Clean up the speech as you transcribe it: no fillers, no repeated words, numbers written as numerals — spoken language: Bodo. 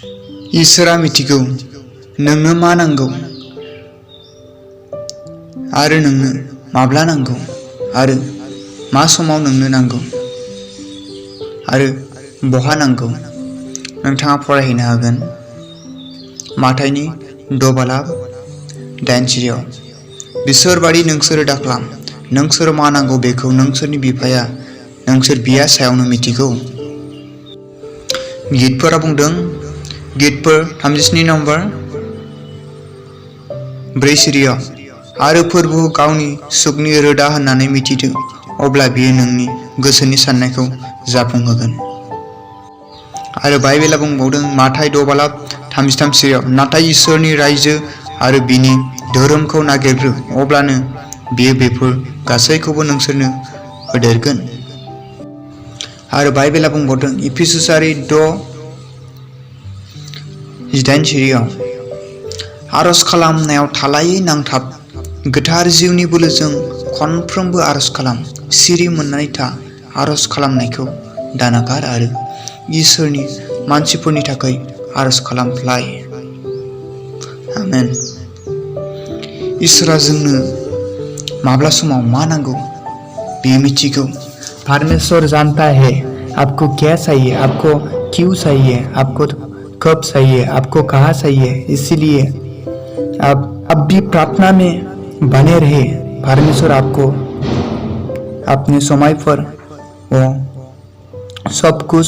इसोरा मिथिगौ नोंनो मा नांगौ आरो नोंनो माब्ला नांगौ आरो मा समाव नोंनो नांगौ आरो बहा नांगौ नोंथाङा फरायहैनो हागोन। माथाइनि 6:8 बिसोरबादि नोंसोरो दाखालाम, नोंसोर मा नांगौ बेखौ नोंसोरनि बिफाया नोंसोर बिया सायावनो मिथिगौ। गितफोरा बुंदों, गितफोर 37 नम्बर 4 सिरियाव, आरो फोरबोखौ गावनि सुखनि रोदा होननानै मिथिदो, अब्ला बियो नोंनि गोसोनि साननायखौ जाफुंहोगोन। आरो बाइबेला बुंबावदों माथाइ 6:33 सिरियाव, नाथाय इसोरनि रायजो आरो बिनि धोरोमखौ नागिरग्रो, अब्लानो बियो बेफोर गासैखौबो नोंसोरनो होदेरगोन। आरो बाइबेला बुंबावदों इफिसुसारि 6:8 सिरियाव, आरज खालामनायाव थालायै नांथाब, गोथार जिउनि बोलोजों खनफ्रोमबो आरज खालाम, सिरि मोननानै था, आरज खालामनायखौ दानागार आरो इसोरनि मानसिफोरनि थाखाय आरज खालामफ्लाय। आमेन। इसोरा जोंनो माब्ला समाव मा नांगौ बियो मिथिगौ। परमेश्वर जानता है आपको क्या चाहिए, आपको क्यों चाहिए, आपको कब चाहिए, आपको कहाँ चाहिए। इसीलिए आप भी प्रार्थना में बने रहे। परमेश्वर आपको अपने समय पर वो सब कुछ